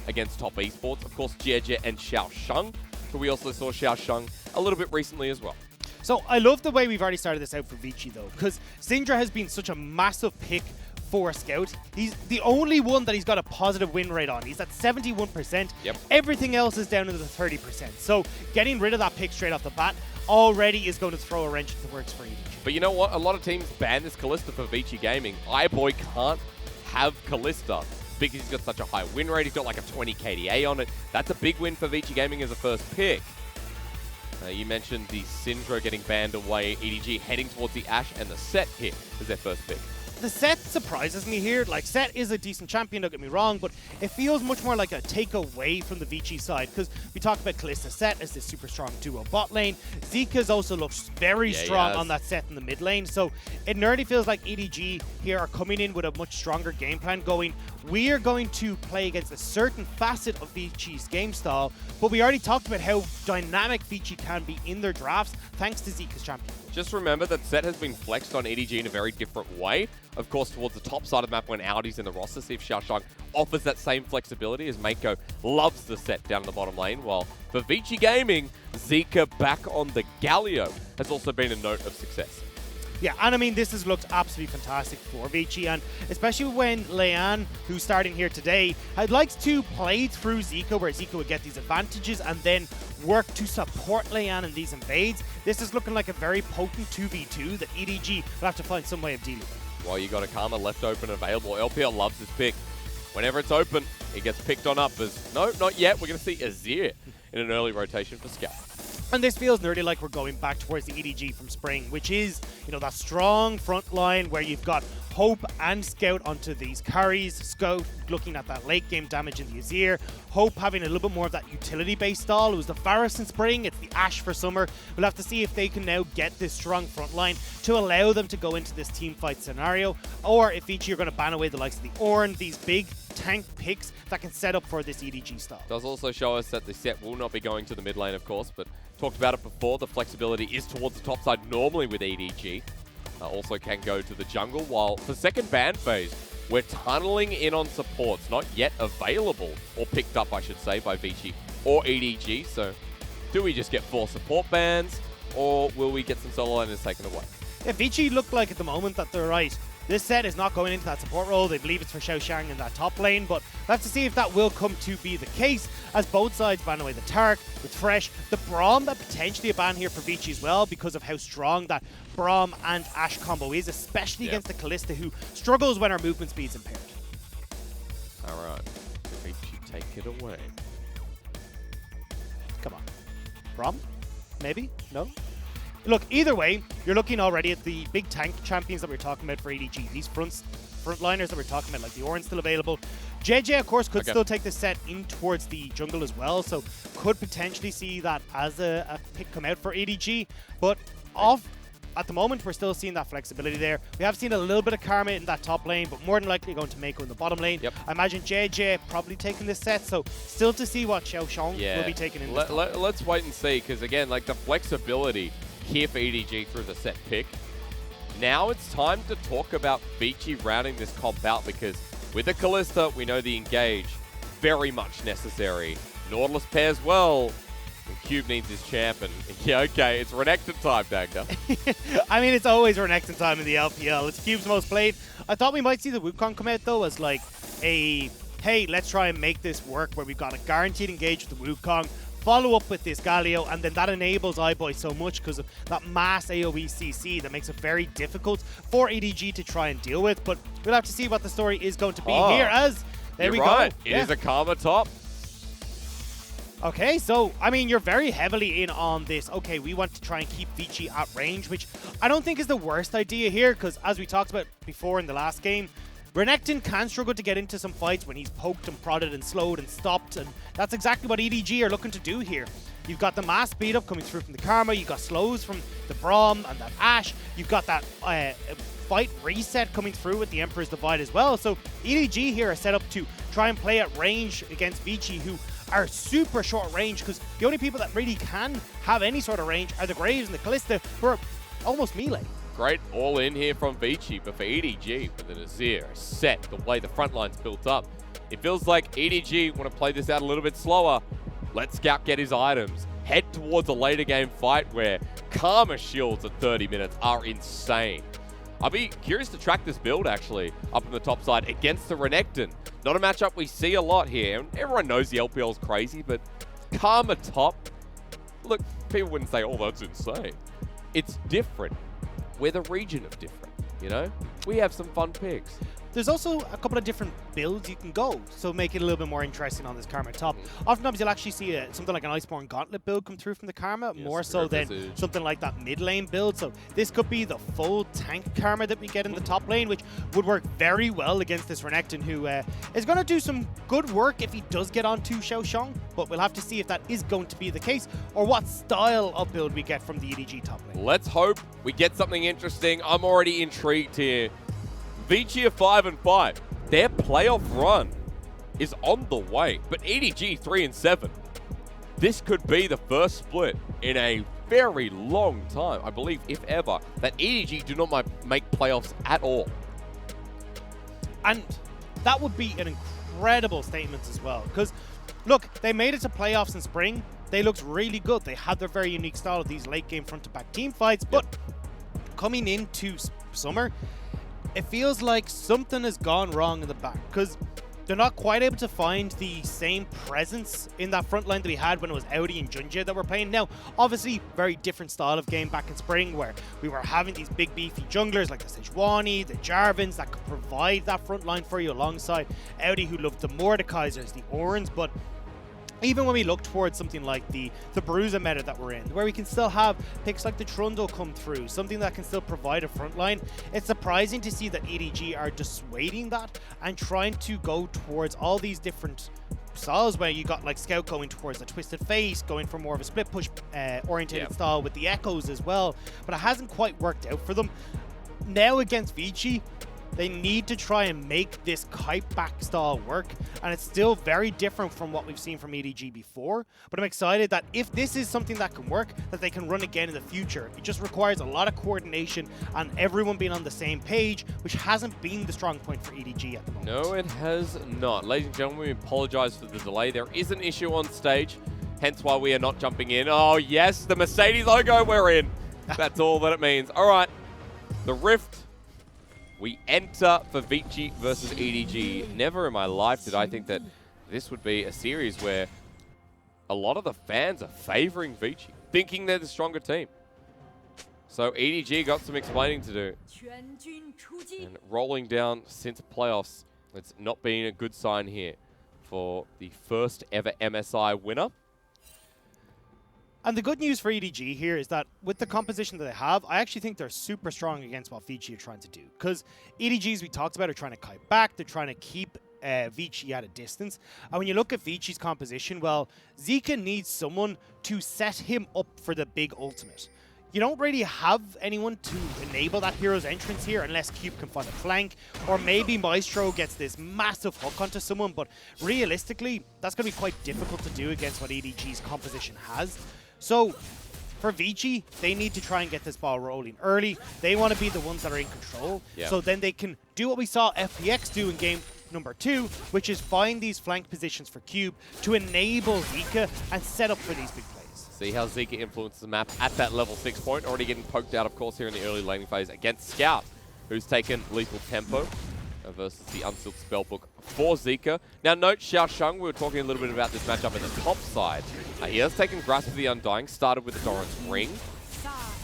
against top esports. Of course, Jie and Xiaosheng, but we also saw Xiaosheng a little bit recently as well. So I love the way we've already started this out for Vici though, because Syndra has been such a massive pick for Scout. He's the only one that he's got a positive win rate on. He's at 71%. Yep. Everything else is down to the 30%. So getting rid of that pick straight off the bat already is going to throw a wrench into the works for EDG. But you know what? A lot of teams ban this Kalista for Vici Gaming. iBoy can't have Kalista because he's got such a high win rate. He's got like a 20 KDA on it. That's a big win for Vici Gaming as a first pick. You mentioned the Syndra getting banned away. EDG heading towards the Ashe and the Set here as their first pick. The Set surprises me here. Like, Set is a decent champion, don't get me wrong, but it feels much more like a takeaway from the Vici side, because we talked about Kalista Set as this super strong duo bot lane. Zika's also looks very strong on that Set in the mid lane, so it nearly feels like EDG here are coming in with a much stronger game plan going, we are going to play against a certain facet of Vici's game style, but we already talked about how dynamic Vici can be in their drafts thanks to Zika's champion. Just remember that Set has been flexed on EDG in a very different way. Of course, towards the top side of the map when Audi's in the roster, see if Xiaosheng offers that same flexibility as Mako loves the Set down in the bottom lane. While for Vici Gaming, Zika back on the Galio has also been a note of success. Yeah, and I mean, this has looked absolutely fantastic for Vici, and especially when Leanne, who's starting here today, likes to play through Zika, where Zika would get these advantages and then work to support Leanne in these invades. This is looking like a very potent 2v2 that EDG will have to find some way of dealing with. Well, you got a Karma left open and available. LPL loves this pick. Whenever it's open, it gets picked on up as, no, not yet. We're going to see Azir in an early rotation for Scout. And this feels nearly like we're going back towards the EDG from spring, which is, you know, that strong front line where you've got Hope and Scout onto these carries. Scout looking at that late game damage in the Azir. Hope having a little bit more of that utility-based style. It was the Varus in spring, it's the Ashe for summer. We'll have to see if they can now get this strong front line to allow them to go into this team fight scenario, or if Vici are going to ban away the likes of the Ornn, these big tank picks that can set up for this EDG style. Does also show us that the Set will not be going to the mid lane, of course, but talked about it before, the flexibility is towards the top side normally with EDG. Also can go to the jungle, while for second ban phase, we're tunneling in on supports, not yet available, or picked up, I should say, by Vici or EDG. So do we just get 4 support bans, or will we get some solo laners taken away? Yeah, Vici look like at the moment that they're right. This set is not going into that support role. They believe it's for Xiaosheng in that top lane, but we'll have to see if that will come to be the case as both sides ban away the Tark with Fresh. The Braum, that potentially a ban here for Vici as well because of how strong that Braum and Ashe combo is, especially against the Kalista, who struggles when her movement speed's impaired. All right, Vici take it away. Come on. Braum? Maybe? No? Look, either way, you're looking already at the big tank champions that we're talking about for EDG. These frontliners that we're talking about, like the Ornn still available. JJ, of course, could still take this set in towards the jungle as well, so could potentially see that as a pick come out for EDG. But at the moment, we're still seeing that flexibility there. We have seen a little bit of Karma in that top lane, but more than likely going to Mako in the bottom lane. Yep. I imagine JJ probably taking this set, so still to see what Xiaosheng will be taking in this Let's wait and see, because again, like the flexibility here for EDG through the set pick. Now it's time to talk about Vici rounding this comp out, because with the Kalista, we know the engage, very much necessary. Nautilus pairs well, and Cube needs his champ, and yeah, okay, it's Renekton time, Dagda. I mean, it's always Renekton time in the LPL. It's Cube's most played. I thought we might see the Wukong come out, though, as like a, hey, let's try and make this work, where we've got a guaranteed engage with the Wukong, follow up with this Galio, and then that enables iBoy so much because of that mass AoE CC that makes it very difficult for EDG to try and deal with. But we'll have to see what the story is going to be here, as there we go. It is a Karma top. Okay, so, I mean, you're very heavily in on this. Okay, we want to try and keep Vici at range, which I don't think is the worst idea here, because as we talked about before in the last game, Renekton can struggle to get into some fights when he's poked and prodded and slowed and stopped, and that's exactly what EDG are looking to do here. You've got the mass speed up coming through from the Karma, you've got slows from the Braum and that Ashe, you've got that fight reset coming through with the Emperor's Divide as well, so EDG here are set up to try and play at range against Vici, who are super short range, because the only people that really can have any sort of range are the Graves and the Kalista, who are almost melee. Great all in here from Vici, but for EDG, with the Azir, set, the way the front line's built up, It feels like EDG want to play this out a little bit slower. Let Scout get his items. Head towards a later game fight where Karma shields at 30 minutes are insane. I'll be curious to track this build, actually, up on the top side against the Renekton. Not a matchup we see a lot here. Everyone knows the LPL is crazy, but Karma top, look, people wouldn't say, oh, that's insane. It's different. We're the region of different, you know? We have some fun picks. There's also a couple of different builds you can go, so make it a little bit more interesting on this Karma top. Oftentimes you'll actually see something like an Iceborne Gauntlet build come through from the Karma, more so than something like that mid lane build. So this could be the full tank Karma that we get in the top lane, which would work very well against this Renekton, who is going to do some good work if he does get onto Xiaoxiang, but we'll have to see if that is going to be the case, or what style of build we get from the EDG top lane. Let's hope we get something interesting. I'm already intrigued here. Vici are 5-5. Their playoff run is on the way, but EDG 3-7. This could be the first split in a very long time, I believe, if ever, that EDG do not make playoffs at all. And that would be an incredible statement as well, because look, they made it to playoffs in spring. They looked really good. They had their very unique style of these late game front to back team fights, but coming into summer, it feels like something has gone wrong in the back, because they're not quite able to find the same presence in that front line that we had when it was Audi and Junja that were playing. Now, obviously, very different style of game back in spring, where we were having these big beefy junglers like the Sejuani, the Jarvins that could provide that front line for you alongside Audi, who loved the Mordekaisers, the Orns. But even when we look towards something like the Bruiser meta that we're in, where we can still have picks like the Trundle come through, something that can still provide a front line, it's surprising to see that EDG are dissuading that and trying to go towards all these different styles, where you got like Scout going towards the Twisted Face, going for more of a split push orientated style with the Echoes as well, but it hasn't quite worked out for them. Now against Vici, they need to try and make this kite back style work, and it's still very different from what we've seen from EDG before, but I'm excited that if this is something that can work, that they can run again in the future. It just requires a lot of coordination and everyone being on the same page, which hasn't been the strong point for EDG at the moment. No, it has not. Ladies and gentlemen, we apologize for the delay. There is an issue on stage, hence why we are not jumping in. Oh yes, the Mercedes logo, we're in. That's all that it means. All right, the Rift. We enter for Vici versus EDG. Never in my life did I think that this would be a series where a lot of the fans are favoring Vici, thinking they're the stronger team. So EDG got some explaining to do. And rolling down since playoffs, it's not been a good sign here for the first ever MSI winner. And the good news for EDG here is that with the composition that they have, I actually think they're super strong against what Vici are trying to do. Because EDG, as we talked about, are trying to kite back. They're trying to keep Vici at a distance. And when you look at Vici's composition, well, Zika needs someone to set him up for the big ultimate. You don't really have anyone to enable that hero's entrance here unless Cube can find a flank, or maybe Maestro gets this massive hook onto someone, but realistically, that's going to be quite difficult to do against what EDG's composition has. So for Vici, they need to try and get this ball rolling early. They want to be the ones that are in control. So then they can do what we saw FPX do in game number 2, which is find these flank positions for Cube to enable Zika and set up for these big plays. See how Zika influences the map at that level 6 point. Already getting poked out, of course, here in the early laning phase against Scout, who's taken lethal tempo versus the Unsealed Spellbook for Zika. Now note Xiaoxiang, we were talking a little bit about this matchup in the top side. He has taken Grasp of the Undying, started with the Doran's Ring,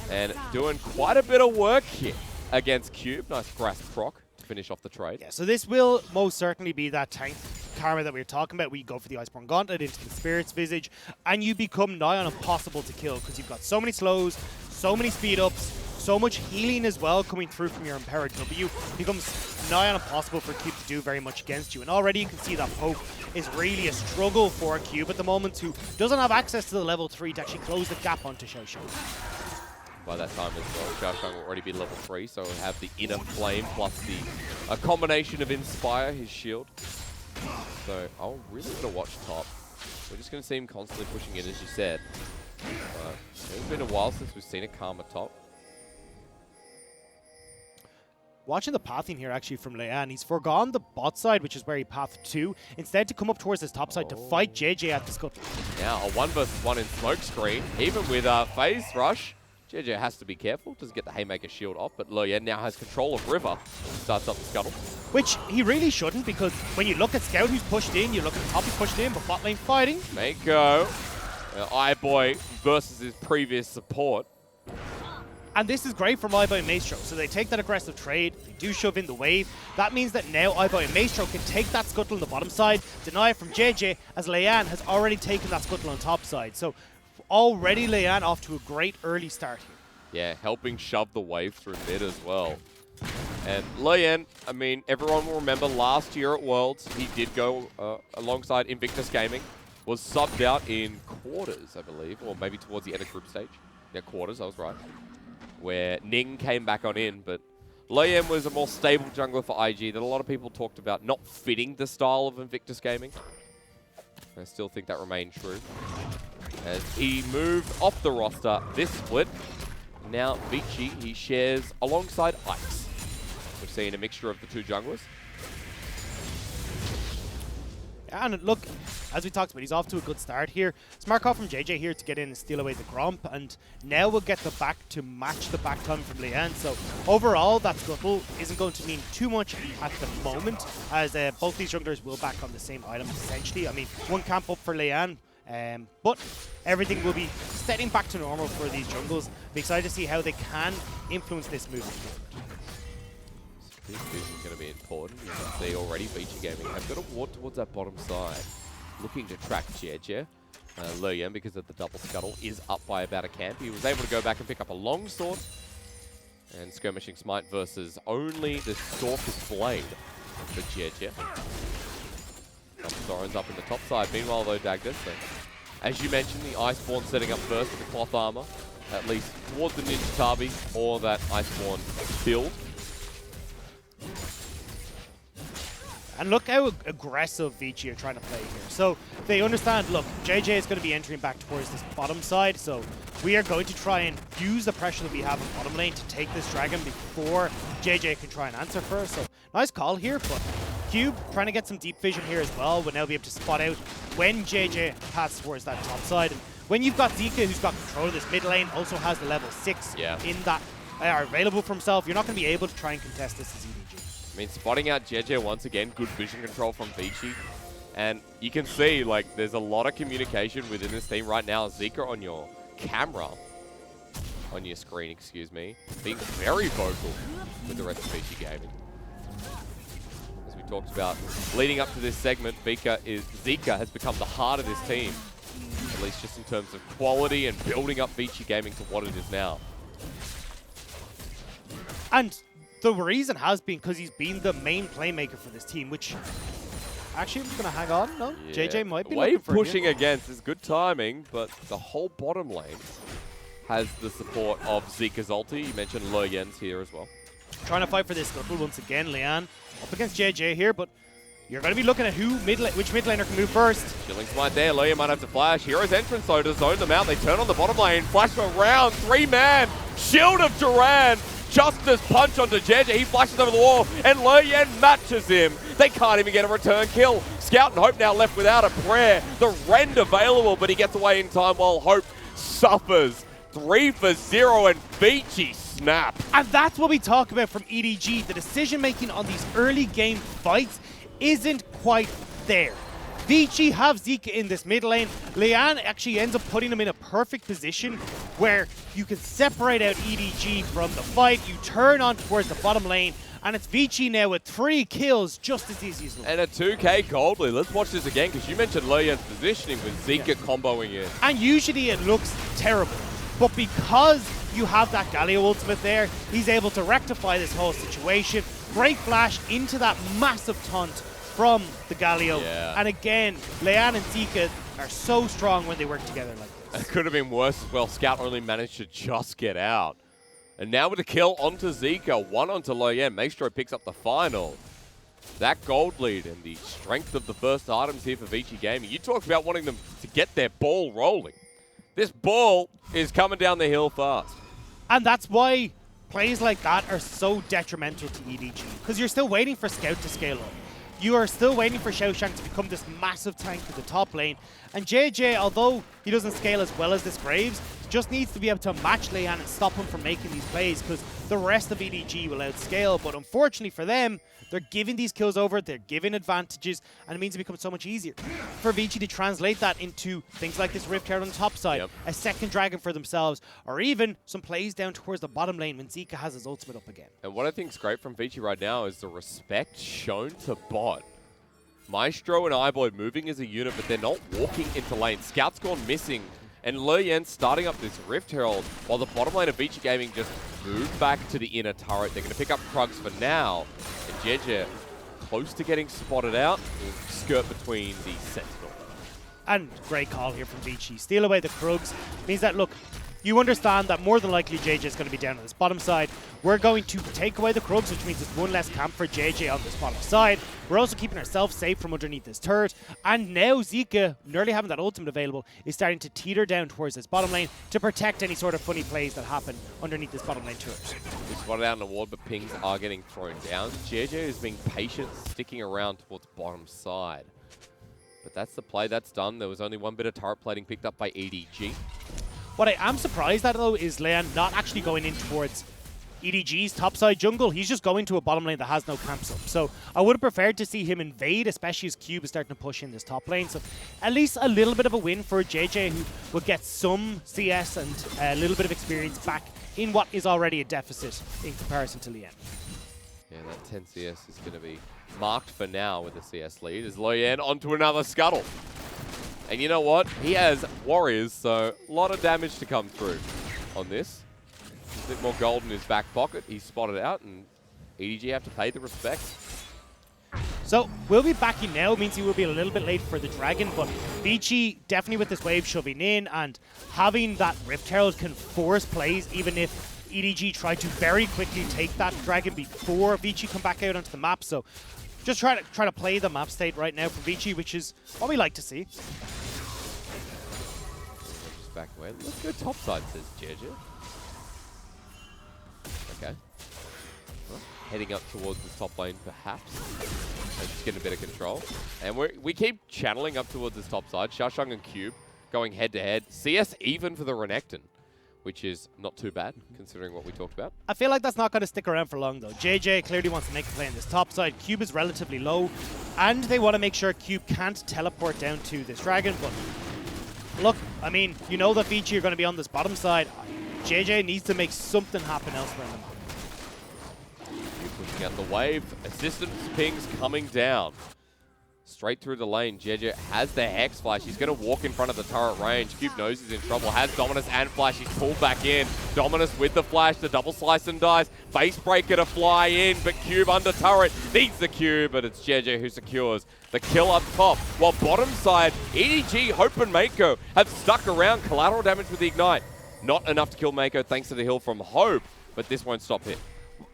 and doing quite a bit of work here against Cube. Nice Grasp proc to finish off the trade. Yeah, so this will most certainly be that tank Karma that we were talking about. We go for the Iceborne Gauntlet into the Spirit's Visage, and you become nigh on impossible to kill because you've got so many slows, so many speed ups, so much healing as well coming through from your Emperor W. It becomes nigh on impossible for Cube to do very much against you. And already you can see that poke is really a struggle for Cube at the moment, who doesn't have access to the level 3 to actually close the gap onto Xiaoxiang. By that time as well, Xiaoxiang will already be level 3, so he'll have the Inner Flame plus a combination of Inspire, his shield. So I'm really going to watch top. We're just going to see him constantly pushing it, as you said. It's been a while since we've seen a Karma top. watching the pathing here actually from Leyan. He's forgone the bot side, which is where he pathed to, instead to come up towards his top side to fight JJ at the scuttle. Now a 1 versus 1 in smoke screen. Even with phase rush, JJ has to be careful. Doesn't get the Haymaker shield off, but Leyan now has control of River. Starts up the scuttle. Which he really shouldn't, because when you look at Scout who's pushed in, you look at the top who's pushed in, but bot lane fighting. Mako, iBoy versus his previous support. And this is great from iBoy and Maestro. So they take that aggressive trade, they do shove in the wave. That means that now iBoy and Maestro can take that scuttle on the bottom side, deny it from JJ, as Leyan has already taken that scuttle on top side. So already Leyan off to a great early start here. Yeah, helping shove the wave through mid as well. And Leyan, I mean, everyone will remember last year at Worlds, he did go alongside Invictus Gaming, was subbed out in quarters, I believe, or maybe towards the end of group stage. Yeah, quarters, I was right. Where Ning came back on in, but Leyan was a more stable jungler for IG that a lot of people talked about not fitting the style of Invictus Gaming. I still think that remained true. As he moved off the roster this split, now Vici, he shares alongside Ice. We've seen a mixture of the two junglers. And look, as we talked about, he's off to a good start here. Smart call from JJ here to get in and steal away the Gromp, and now we'll get the back to match the back time from Leyan. So overall, that scuttle isn't going to mean too much at the moment, as both these junglers will back on the same item essentially. I mean, one camp up for Leyan, but everything will be setting back to normal for these jungles. Be excited to see how they can influence this movement. This vision is going to be important. You can see already Vici Gaming have got to walk towards that bottom side, looking to track JJ. Leyan, because of the double scuttle, is up by about a camp. He was able to go back and pick up a longsword. And skirmishing smite versus only the Stalker's Blade for JJ. Soren's up in the top side. Meanwhile, though, Dagda, so as you mentioned, the Iceborne setting up first with the cloth armor, at least towards the Ninja Tabi or that Iceborne build. And look how aggressive Vici are trying to play here. So they understand, look, JJ is going to be entering back towards this bottom side, so we are going to try and use the pressure that we have in bottom lane to take this dragon before JJ can try and answer first. So nice call here, but Cube trying to get some deep vision here as well, will now be able to spot out when JJ passes towards that top side. And when you've got Zika, who's got control of this mid lane, also has the level 6 in that are available for himself, you're not going to be able to try and contest this as EDG. I mean, spotting out JJ once again, good vision control from Vici. And you can see, like, there's a lot of communication within this team right now. Zika on your camera, on your screen, excuse me, being very vocal with the rest of Vici Gaming. As we talked about leading up to this segment, Zika has become the heart of this team. At least just in terms of quality and building up Vici Gaming to what it is now. And the reason has been because he's been the main playmaker for this team, which actually I'm just going to hang on. No, yeah. JJ might be looking for pushing against is good timing, but the whole bottom lane has the support of Zika's ulti. You mentioned Leyan's here as well. Trying to fight for this scuttle once again. Leyan up against JJ here, but you're going to be looking at which mid laner can move first. Killing smite there. Leyan might have to flash. Hero's entrance though to zone them out. They turn on the bottom lane. Flash around. 3-man. Shield of Duran. Justice punch onto JJ. He flashes over the wall, and Leyan matches him. They can't even get a return kill. Scout and Hope now left without a prayer. The rend available, but he gets away in time while Hope suffers. 3 for 0, and Vici snap. And that's what we talk about from EDG. The decision-making on these early game fights isn't quite there. Vici have Zika in this mid lane. Leyan actually ends up putting him in a perfect position where you can separate out EDG from the fight. You turn on towards the bottom lane, and it's Vici now with 3 kills, just as easy as well. And a 2k gold lead. Let's watch this again, because you mentioned Leyan's positioning with Zika comboing in. And usually it looks terrible, but because you have that Galio ultimate there, he's able to rectify this whole situation. Great flash into that massive taunt from the Galio. Yeah. And again, Leyan and Zika are so strong when they work together like this. It could have been worse as well. Scout only managed to just get out. And now with a kill onto Zika, 1 onto Leyan. Maestro picks up the final. That gold lead and the strength of the first items here for Vici Gaming. You talked about wanting them to get their ball rolling. This ball is coming down the hill fast. And that's why plays like that are so detrimental to EDG because you're still waiting for Scout to scale up. You are still waiting for Xiaoshang to become this massive tank in the top lane. And JJ, although he doesn't scale as well as this Graves, just needs to be able to match Lian and stop him from making these plays because the rest of EDG will outscale. But unfortunately for them, they're giving these kills over, they're giving advantages, and it means it becomes so much easier for Vici to translate that into things like this Rift Herald on the top side, a second dragon for themselves, or even some plays down towards the bottom lane when Zika has his ultimate up again. And what I think is great from Vici right now is the respect shown to bot. Maestro and iBoy moving as a unit, but they're not walking into lane. Scout's gone missing, and Lian starting up this Rift Herald, while the bottom lane of Vici Gaming just moved back to the inner turret. They're going to pick up Krugs for now, and Jeje close to getting spotted out. Will skirt between the Sentinel. And great call here from Vici. Steal away the Krugs means that, look, you understand that more than likely JJ is going to be down on this bottom side. We're going to take away the Krugs, which means there's one less camp for JJ on this bottom side. We're also keeping ourselves safe from underneath this turret. And now Zika, nearly having that ultimate available, is starting to teeter down towards this bottom lane to protect any sort of funny plays that happen underneath this bottom lane turret. We spotted out in the ward, but pings are getting thrown down. JJ is being patient, sticking around towards bottom side. But that's the play that's done. There was only one bit of turret plating picked up by EDG. What I am surprised at, though, is Lian not actually going in towards EDG's topside jungle. He's just going to a bottom lane that has no camps up. So I would have preferred to see him invade, especially as Cube is starting to push in this top lane. So at least a little bit of a win for JJ, who will get some CS and a little bit of experience back in what is already a deficit in comparison to Lian. Yeah, that 10 CS is going to be marked for now with the CS lead as Lian onto another scuttle. And you know what? He has warriors, so a lot of damage to come through on this. A bit more gold in his back pocket. He's spotted out, and EDG have to pay the respect. So we'll be backing now. It means he will be a little bit late for the dragon, but Vici definitely with this wave shoving in, and having that Rift Herald can force plays, even if EDG try to very quickly take that dragon before Vici come back out onto the map. So just try to play the map state right now for Vici, which is what we like to see. Just back away. Let's go topside, says JJ. Okay. Well, heading up towards the top lane, perhaps. And just getting a bit of control. And we keep channeling up towards this top side. Xiaoshang and Cube going head to head. CS even for the Renekton, which is not too bad, considering what we talked about. I feel like that's not going to stick around for long, though. JJ clearly wants to make a play on this top side. Cube is relatively low, and they want to make sure Cube can't teleport down to this dragon. But look, I mean, you know that Vici are going to be on this bottom side. JJ needs to make something happen elsewhere in the map. Cube pushing out the wave. Assistance pings coming down. Straight through the lane. JJ has the Hex Flash. He's going to walk in front of the turret range. Cube knows he's in trouble. Has Dominus and Flash. He's pulled back in. Dominus with the Flash. The double slice and dice. Face breaker to fly in, but Cube under turret. Needs the Cube, but it's JJ who secures the kill up top. While bottom side, EDG, Hope and Mako have stuck around. Collateral damage with the Ignite. Not enough to kill Mako thanks to the heal from Hope, but this won't stop him.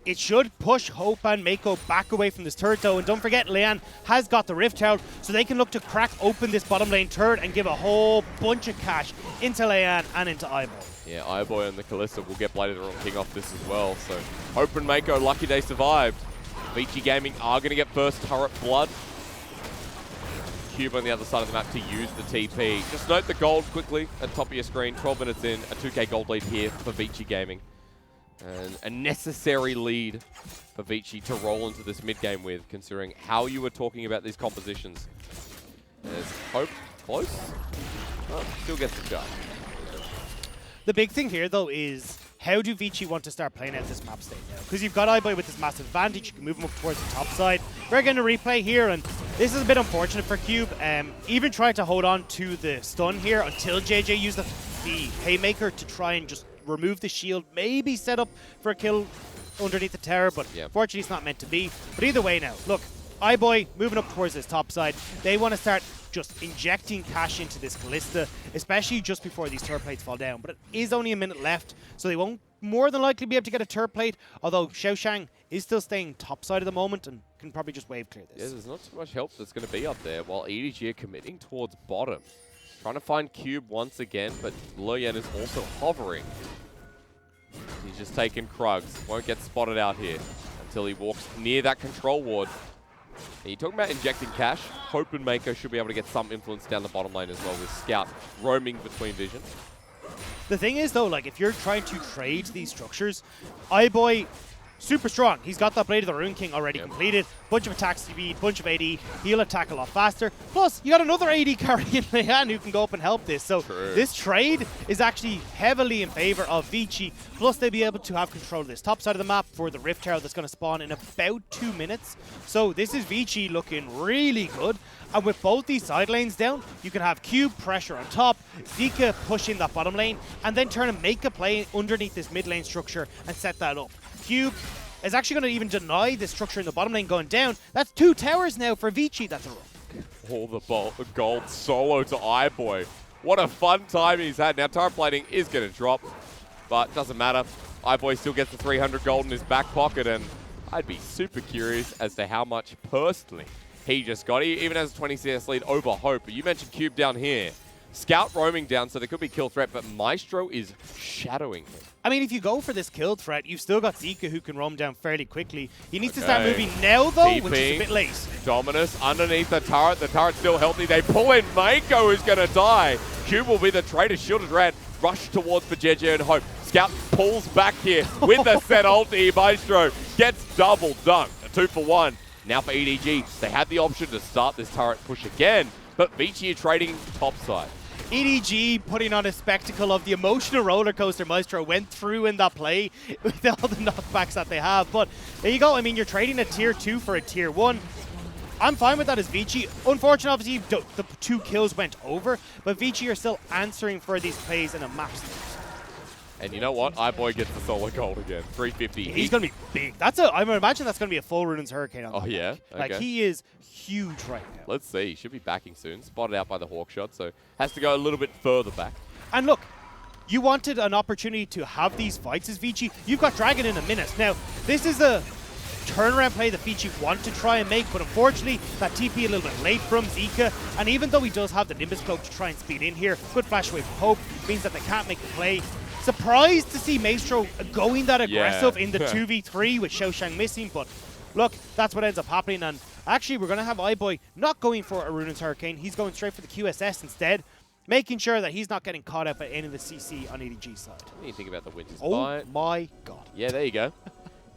It should push Hope and Mako back away from this turret, though. And don't forget, Lian has got the Rift Herald, so they can look to crack open this bottom lane turret and give a whole bunch of cash into Lian and into iBoy. Yeah, iBoy and the Kalista will get Blade of the Wrong King off this as well. So Hope and Mako, lucky they survived. Vici Gaming are going to get first turret blood. Cube on the other side of the map to use the TP. Just note the gold quickly at top of your screen. 12 minutes in, a 2k gold lead here for Vici Gaming. And a necessary lead for Vici to roll into this mid-game with, considering how you were talking about these compositions. There's Hope close. Oh, still gets the shot. The big thing here, though, is how do Vici want to start playing out this map state now? Because you've got iBoy with this massive advantage. You can move him up towards the top side. We're going to replay here, and this is a bit unfortunate for Cube. Even trying to hold on to the stun here until JJ used the Haymaker to try and just remove the shield, maybe set up for a kill underneath the tower, but fortunately it's not meant to be. But either way now, look, iBoy moving up towards this top side. They want to start just injecting cash into this Kalista, especially just before these turret plates fall down. But it is only a minute left, so they won't more than likely be able to get a turret plate, although Xiaoshang is still staying top side at the moment and can probably just wave clear this. Yeah, there's not too much help that's going to be up there, while EDG are committing towards bottom. Trying to find Cube once again, but Lian is also hovering. He's just taking Krugs. Won't get spotted out here until he walks near that control ward. And you're talking about injecting cash. Hope and Mako should be able to get some influence down the bottom lane as well with Scout roaming between vision. The thing is, though, like, if you're trying to trade these structures, iBoy, super strong. He's got that Blade of the Rune King already completed. Bunch of attack speed, bunch of AD. He'll attack a lot faster. Plus, you got another AD carry in Leanne who can go up and help this. So this trade is actually heavily in favor of Vici. Plus, they'll be able to have control of this top side of the map for the Rift Herald that's going to spawn in about 2 minutes. So this is Vici looking really good. And with both these side lanes down, you can have Cube pressure on top, Zika pushing that bottom lane, and then turn and make a play underneath this mid lane structure and set that up. Cube is actually going to even deny the structure in the bottom lane going down. That's 2 towers now for Vici. That's a rook. All the gold solo to iBoy. What a fun time he's had. Now turret plating is going to drop, but doesn't matter. iBoy still gets the 300 gold in his back pocket, and I'd be super curious as to how much personally he just got. He even has a 20 CS lead over Hope. But you mentioned Cube down here. Scout roaming down, so there could be kill threat, but Maestro is shadowing him. I mean, if you go for this kill threat, you've still got Zika who can roam down fairly quickly. He needs to start moving now, though, which is a bit late. Dominus underneath the turret. The turret's still healthy. They pull in Mako, who's going to die. Cube will be the traitor. Shielded red. Rush towards Bajeja and Hope. Scout pulls back here with the set ulti. Maestro gets double dunked. A 2-for-1. Now for EDG, they had the option to start this turret push again, but Vici are trading topside. EDG putting on a spectacle of the emotional roller coaster Maestro went through in that play with all the knockbacks that they have. But there you go. I mean, you're trading a tier 2 for a tier 1. I'm fine with that as Vici. Unfortunately, obviously, the 2 kills went over, but Vici are still answering for these plays in a match. And you know what? iBoy gets the solo gold again. 350. He's going to be big. I would imagine that's going to be a full Rune's Hurricane on that yeah? Okay. Like, he is huge right now. Let's see. He should be backing soon. Spotted out by the Hawk shot, so has to go a little bit further back. And look, you wanted an opportunity to have these fights as Vici. You've got Dragon in a minute. Now, this is a turnaround play that Vici want to try and make, but unfortunately, that TP a little bit late from Zika. And even though he does have the Nimbus Cloak to try and speed in here, good flash away from Hope means that they can't make the play. Surprised to see Maestro going that aggressive in the 2v3 with Xiaoshang missing, but look, that's what ends up happening. And actually, we're going to have iBoy not going for a Rune's Hurricane. He's going straight for the QSS instead, making sure that he's not getting caught up at any of the CC on EDG side. What do you think about the Winter's Bite? Oh my god. Yeah, there you go.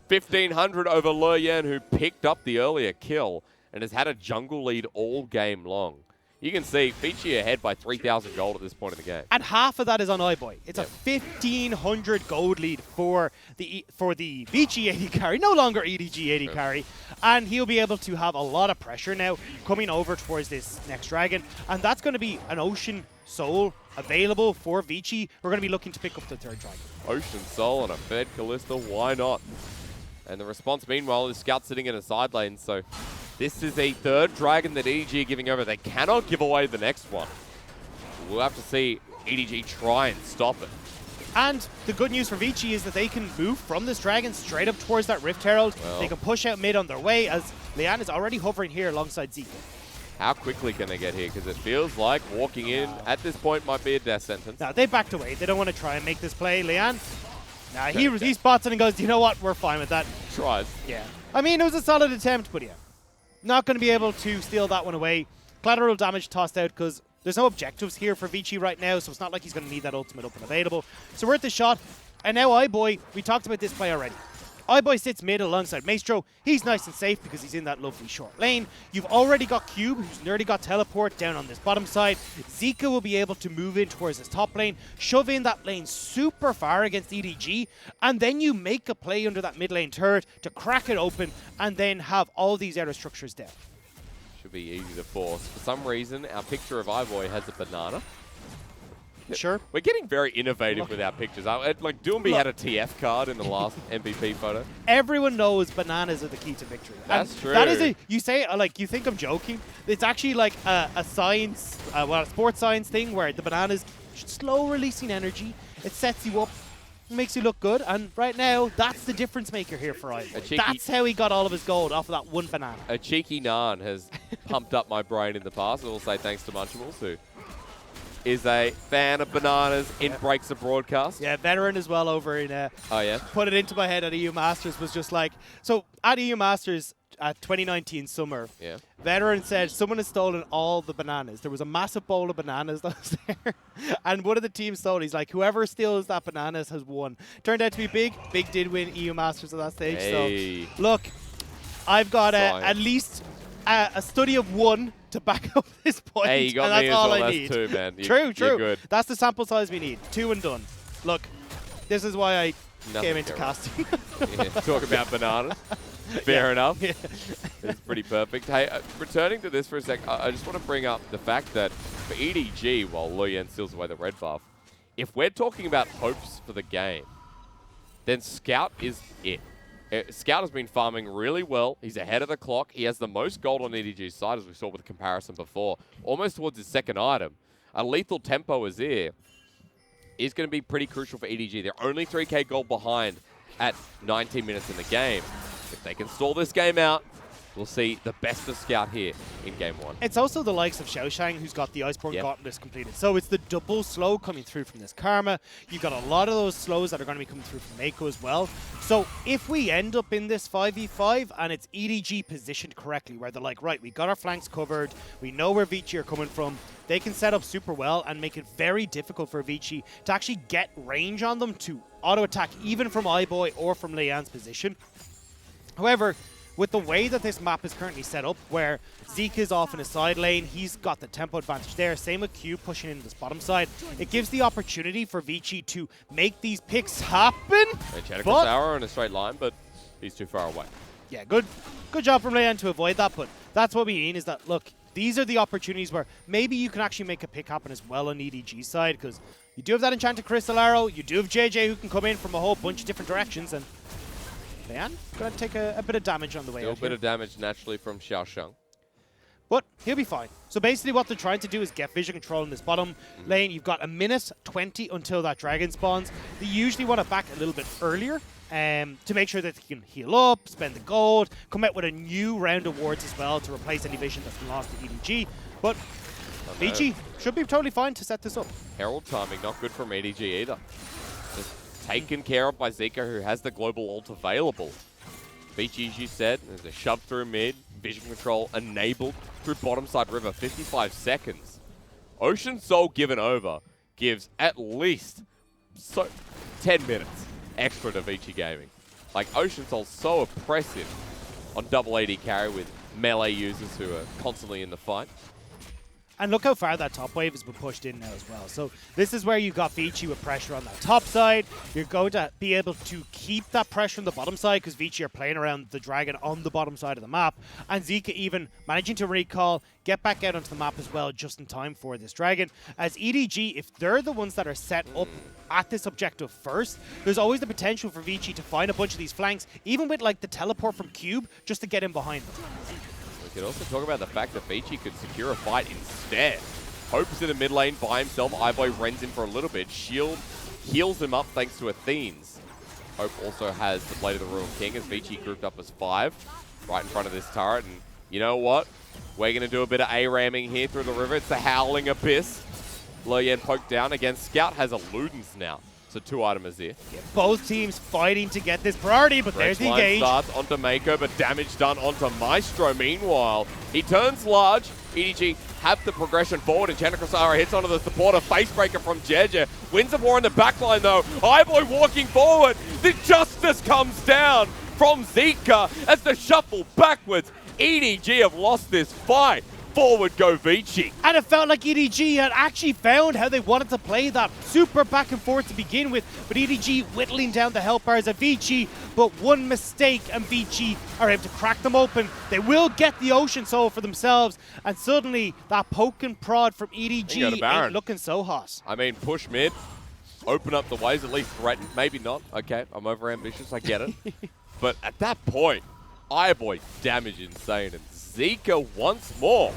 1,500 over Le Yan, who picked up the earlier kill and has had a jungle lead all game long. You can see Vici ahead by 3,000 gold at this point in the game. And half of that is on iBoy. It's a 1,500 gold lead for the Vici AD carry, no longer EDG AD carry. And he'll be able to have a lot of pressure now coming over towards this next dragon. And that's going to be an Ocean Soul available for Vici. We're going to be looking to pick up the 3rd dragon. Ocean Soul and a Fed Callista, why not? And the response, meanwhile, is Scout sitting in a side lane, so this is a 3rd dragon that EDG are giving over. They cannot give away the next one. We'll have to see EDG try and stop it. And the good news for Vici is that they can move from this dragon straight up towards that Rift Herald. Well, they can push out mid on their way as Leanne is already hovering here alongside Zika. How quickly can they get here? Because it feels like walking in at this point might be a death sentence. No, they backed away. They don't want to try and make this play. Leanne, nah, he spots it and goes, you know what? We're fine with that. Tries. Yeah. I mean, it was a solid attempt, but yeah. Not going to be able to steal that one away. Collateral damage tossed out because there's no objectives here for Vici right now, so it's not like he's going to need that ultimate up and available. So we're at the shot, and now iBoy, we talked about this play already. iBoy sits mid alongside Maestro. He's nice and safe because he's in that lovely short lane. You've already got Cube, who's nearly got teleport down on this bottom side. Zika will be able to move in towards his top lane, shove in that lane super far against EDG, and then you make a play under that mid lane turret to crack it open and then have all these outer structures down. Should be easy to force. For some reason, our picture of iBoy has a banana. Sure. We're getting very innovative with our pictures. Like, Doomby had a TF card in the last MVP photo. Everyone knows bananas are the key to victory. That's true. That is you say, like, you think I'm joking. It's actually like a science, a sports science thing where the bananas slow releasing energy. It sets you up, makes you look good. And right now, that's the difference maker here for iBoy. That's how he got all of his gold off of that one banana. A cheeky Naan has pumped up my brain in the past. I will say thanks to Munchables, who is a fan of bananas in Breaks the Broadcast. Yeah, veteran as well over in Oh, yeah? put it into my head at EU Masters was just like, so at EU Masters at 2019 summer, Yeah. veteran said someone has stolen all the bananas. There was a massive bowl of bananas that was there, and one of the teams stole. He's like, whoever steals that bananas has won. Turned out to be Big. Big did win EU Masters at that stage. Hey. So look, I've got at least a study of one to back up this point. Hey, you got and me that's as all well. I That's need. two, man. True. You're good. That's the sample size we need. 2 and done. Look, this is why I came into to casting. Yeah, talk about bananas. Fair enough. Yeah. It's pretty perfect. Hey, returning to this for a sec, I just want to bring up the fact that for EDG, while Luyen steals away the red buff, if we're talking about hopes for the game, then Scout is it. Scout has been farming really well. He's ahead of the clock. He has the most gold on EDG's side, as we saw with the comparison before, almost towards his second item. A lethal tempo is there. Is going to be pretty crucial for EDG. They're only 3k gold behind at 19 minutes in the game. If they can stall this game out, we'll see the best of Scout here in Game 1. It's also the likes of Xiaoshang who's got the Iceborne Gauntlet completed. So it's the double slow coming through from this Karma. You've got a lot of those slows that are going to be coming through from Mako as well. So if we end up in this 5v5 and it's EDG positioned correctly, where they're like, right, we got our flanks covered, we know where Vici are coming from, they can set up super well and make it very difficult for Vici to actually get range on them to auto-attack even from iBoy or from Leian's position. However, with the way that this map is currently set up, where Zeke is off in his side lane, he's got the tempo advantage there, same with Q pushing into this bottom side, it gives the opportunity for Vici to make these picks happen. But Sour in a straight line, but he's too far away. Yeah, good job from Leian to avoid that, but that's what we mean is that, look, these are the opportunities where maybe you can actually make a pick happen as well on EDG side, because you do have that Enchanted Crystal Arrow, you do have JJ who can come in from a whole bunch of different directions, and Leian going to take a bit of damage on the way out. Still a bit of damage naturally from Xiaoshang. But he'll be fine. So basically what they're trying to do is get vision control in this bottom lane. You've got a minute 20 until that dragon spawns. They usually want to back a little bit earlier to make sure that they can heal up, spend the gold, come out with a new round of wards as well to replace any vision that's been lost to EDG. But Vici should be totally fine to set this up. Herald timing, not good from EDG either. Just taken care of by Zika, who has the global ult available. Vici, as you said, there's a shove through mid, vision control enabled through bottom side river, 55 seconds. Ocean Soul given over gives at least 10 minutes extra to Vici Gaming. Like, Ocean Soul's so oppressive on double AD carry with melee users who are constantly in the fight. And look how far that top wave has been pushed in now as well. So this is where you've got Vici with pressure on that top side. You're going to be able to keep that pressure on the bottom side because Vici are playing around the dragon on the bottom side of the map. And Zika even managing to recall, get back out onto the map as well just in time for this dragon. As EDG, if they're the ones that are set up at this objective first, there's always the potential for Vici to find a bunch of these flanks, even with like the teleport from Cube, just to get in behind them. We could also talk about the fact that Vici could secure a fight instead. Hope's in the mid lane by himself. iBoy rends in for a little bit. Shield heals him up thanks to Athene's. Hope also has the Blade of the Royal King as Vici grouped up as 5 right in front of this turret. And you know what? We're going to do a bit of A-ramming here through the river. It's the Howling Abyss. Luyen poked down. Again, Scout has a Ludens now. So 2 items here. Yeah, both teams fighting to get this priority, but there's the engage. Starts onto Mako, but damage done onto Maestro. Meanwhile, he turns large. EDG have the progression forward, and Chanakasara hits onto the supporter. Facebreaker from Jeje. Wins the war in the backline, though. iBoy walking forward. The justice comes down from Zika as the shuffle backwards. EDG have lost this fight. Forward go Vici. And it felt like EDG had actually found how they wanted to play that super back and forth to begin with, but EDG whittling down the health bars of Vici, but one mistake and Vici are able to crack them open. They will get the Ocean Soul for themselves, and suddenly that poke and prod from EDG ain't looking so hot. I mean, push mid, open up the ways, at least threaten. Maybe not. Okay, I'm over ambitious, I get it. But at that point, iBoy damage insane, and Zika once more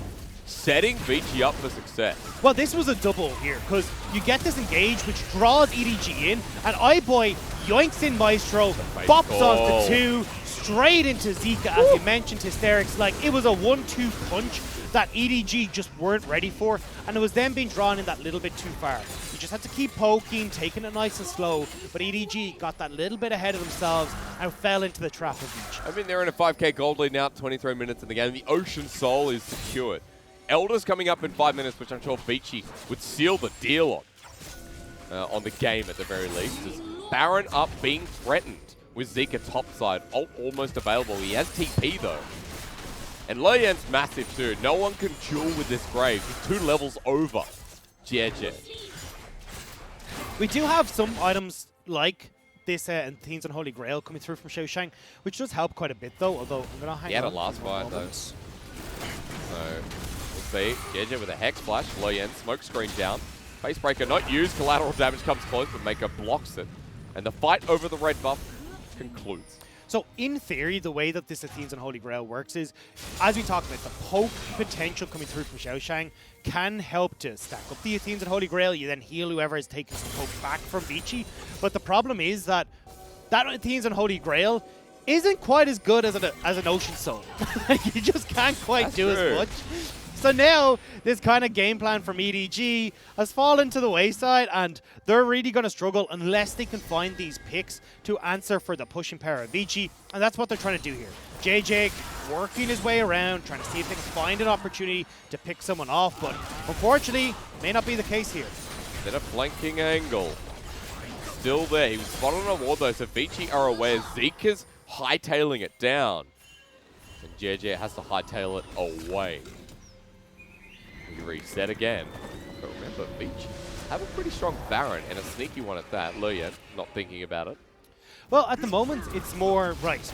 setting Vici up for success. Well, this was a double here because you get this engage which draws EDG in, and iBoy yoinks in Maestro, bops onto 2, straight into Zika, as you mentioned, Hysterics. Like, it was a 1-2 punch that EDG just weren't ready for, and it was them being drawn in that little bit too far. You just had to keep poking, taking it nice and slow, but EDG got that little bit ahead of themselves and fell into the trap of Vici. I mean, they're in a 5k gold lead now, 23 minutes in the game. The Ocean Soul is secured. Elder's coming up in 5 minutes, which I'm sure Vici would seal the deal on the game at the very least. As Baron up being threatened with Zika topside. Ult almost available. He has TP though. And Loyan's massive too. No one can duel with this Grave. He's 2 levels over JJ. We do have some items like this Athene's Unholy Grail coming through from Xiaoshang, which does help quite a bit though, although I'm going to hang on. He had a last fight though. So we'll see. JJ with a Hex Flash. Loyan, smoke screen down. Facebreaker not used. Collateral damage comes close, but Maker blocks it. And the fight over the red buff concludes. So in theory, the way that this Athene's Unholy Grail works is, as we talked about, the poke potential coming through from Xiaoshang can help to stack up the Athene's Unholy Grail. You then heal whoever is taking some poke back from Vici. But the problem is that that Athene's Unholy Grail isn't quite as good as an Ocean Soul. You just can't quite do as much. So now, this kind of game plan from EDG has fallen to the wayside, and they're really going to struggle unless they can find these picks to answer for the pushing power of Vici, and that's what they're trying to do here. JJ working his way around, trying to see if they can find an opportunity to pick someone off, but unfortunately, may not be the case here. Then a flanking angle. Still there. He was spotted on a ward though, so Vici are aware Zika's hightailing it down. And JJ has to hightail it away. We reset again. But remember, Vici have a pretty strong Baron and a sneaky one at that. Loyan not thinking about it. Well, at the moment, it's more, right,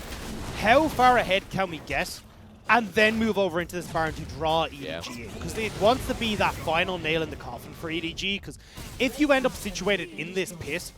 how far ahead can we get and then move over into this Baron to draw EDG in? Because it wants to be that final nail in the coffin for EDG, because if you end up situated in this pit,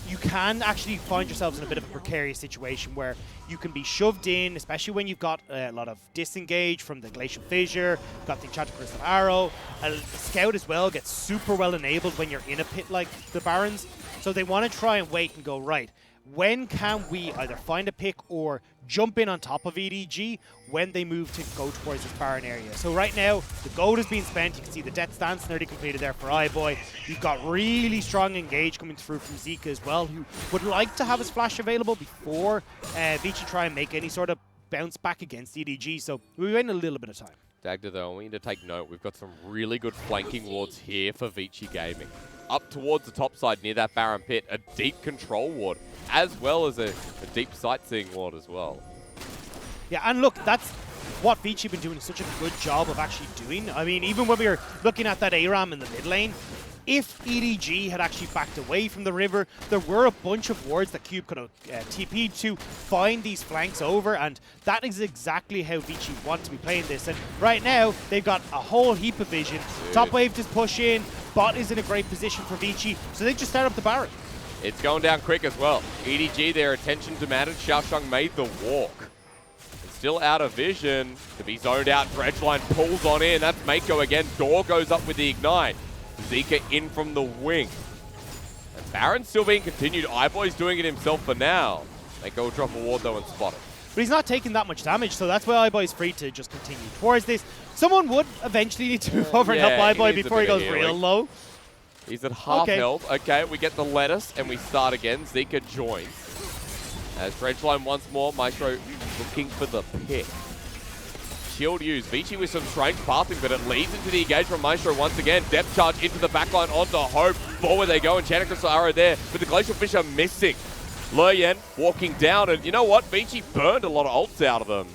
you can actually find yourselves in a bit of a precarious situation where you can be shoved in, especially when you've got a lot of disengage from the Glacial Fissure, you've got the Enchanted Crystal Arrow, and Scout as well gets super well enabled when you're in a pit like the Barons. So they want to try and wait and go, right, when can we either find a pick or jump in on top of EDG when they move to go towards this Baron area? So right now, the gold is being spent. You can see the Death Stance nearly completed there for iBoy. You've got really strong engage coming through from Zika as well, who would like to have his flash available before Vici try and make any sort of bounce back against EDG. So we wait a little bit of time. Dagda though, we need to take note. We've got some really good flanking wards here for Vici Gaming. Up towards the top side near that Baron pit, a deep control ward, as well as a deep sightseeing ward as well. Yeah, and look, that's what Vici have been doing such a good job of actually doing. I mean, even when we were looking at that ARAM in the mid lane, if EDG had actually backed away from the river, there were a bunch of wards that Cube could have TP'd to find these flanks over, and that is exactly how Vici want to be playing this. And right now, they've got a whole heap of vision. Top wave just push in, bot is in a great position for Vici, so they just start up the Baron. It's going down quick as well. EDG, their attention demanded. Xiaoshang made the walk. It's still out of vision. To be zoned out, Dredgeline pulls on in. That's Mako again. Door goes up with the Ignite. Zika in from the wing. And Baron's still being continued. iBoy's doing it himself for now. Mako will drop a ward though and spot it. But he's not taking that much damage, so that's why iBoy is free to just continue towards this. Someone would eventually need to move over and help iBoy before he goes real low. He's at half health. Okay, we get the lettuce and we start again. Zika joins. As Dredgeline once more, Maestro looking for the pick. Shield used. Vici with some strange pathing, but it leads into the engage from Maestro once again. Depth charge into the backline onto Hope. Forward they go, Enchanted Crystal Arrow there, but the Glacial Fissure missing. Loyan walking down, and you know what? Vici burned a lot of ults out of them.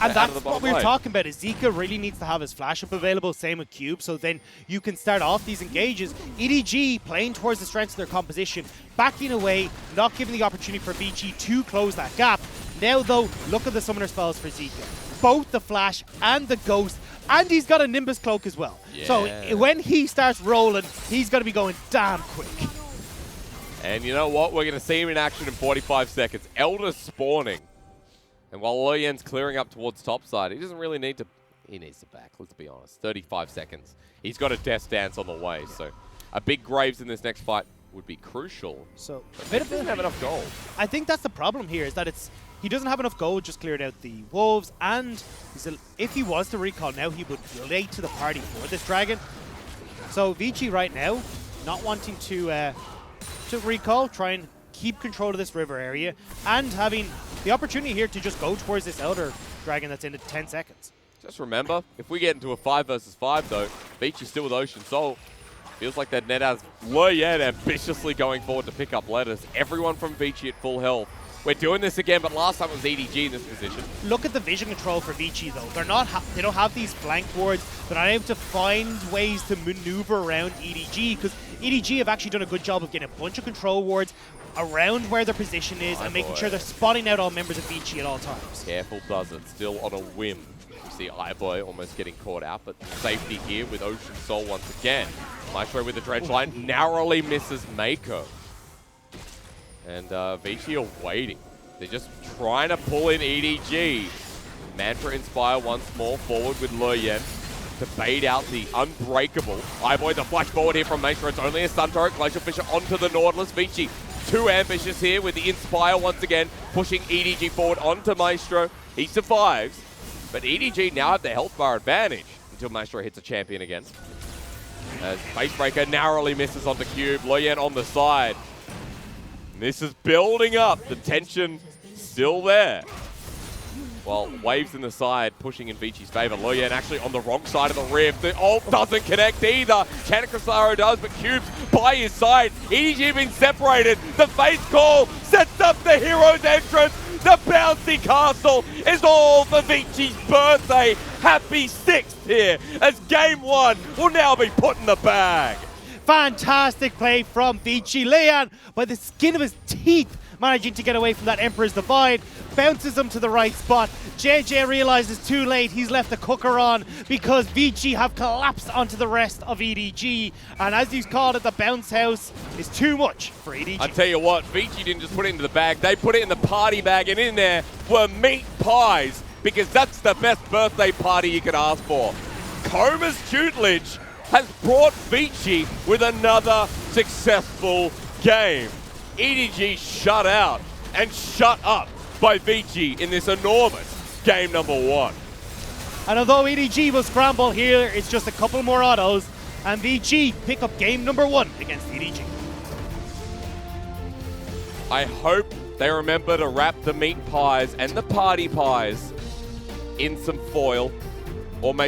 And that's what we were talking about, is Zika really needs to have his flash up available, same with Cube, so then you can start off these engages. EDG playing towards the strengths of their composition, backing away, not giving the opportunity for Vici to close that gap. Now though, look at the summoner spells for Zika. Both the flash and the ghost, and he's got a Nimbus cloak as well. Yeah. So when he starts rolling, he's going to be going damn quick. And you know what? We're going to see him in action in 45 seconds. Elder's spawning. And while Loyan's clearing up towards topside, he doesn't really need to... He needs to back, let's be honest. 35 seconds. He's got a Death Dance on the way, so a big Graves in this next fight would be crucial. So but doesn't have enough gold. I think that's the problem here, is that it's he doesn't have enough gold, just cleared out the wolves, and if he was to recall now, he would be late to the party for this dragon. So Vici right now, not wanting to recall, try and keep control of this river area, and having the opportunity here to just go towards this Elder Dragon that's in 10 seconds. Just remember, if we get into a 5 versus 5 though, Vici's still with Ocean Soul. Feels like that net has Loyen ambitiously going forward to pick up Lettuce. Everyone from Vici at full health. We're doing this again, but last time it was EDG in this position. Look at the vision control for Vici though. They don't have these flank wards. They're not able to find ways to maneuver around EDG, because EDG have actually done a good job of getting a bunch of control wards around where their position is and making sure they're spotting out all members of Vici at all times. Careful does it, still on a whim. You see iBoy almost getting caught out, but safety here with Ocean Soul once again. Maestro with the dredge line, narrowly misses Mako. And Vici are waiting. They're just trying to pull in EDG. Mantra Inspire once more forward with Loyen to bait out the unbreakable. iBoy the flash forward here from Maestro. It's only a stun turret. Glacial Fisher onto the Nautilus. Vici too ambitious here with the Inspire once again, pushing EDG forward onto Maestro. He survives, but EDG now have the health bar advantage until Maestro hits a champion again. As Facebreaker narrowly misses onto Cube. Loyen on the side. This is building up. The tension still there. Well, Waves in the side, pushing in Vici's favor. Loyen actually on the wrong side of the rift. The ult doesn't connect either. Chanacrosaro does, but Cube's by his side. EDG been separated. The face call sets up the hero's entrance. The bouncy castle is all for Vici's birthday. Happy 6th here, as game 1 will now be put in the bag. Fantastic play from Vici. Leon, by the skin of his teeth, managing to get away from that Emperor's Divide, bounces him to the right spot. JJ realizes too late he's left the cooker on, because Vici have collapsed onto the rest of EDG. And as he's called it, the bounce house is too much for EDG. I tell you what, Vici didn't just put it into the bag, they put it in the party bag, and in there were meat pies, because that's the best birthday party you could ask for. Coma's tutelage has brought Vici with another successful game. EDG shut out and shut up by Vici in this enormous game number 1. And although EDG will scramble here, it's just a couple more autos, and Vici pick up game number 1 against EDG. I hope they remember to wrap the meat pies and the party pies in some foil, or maybe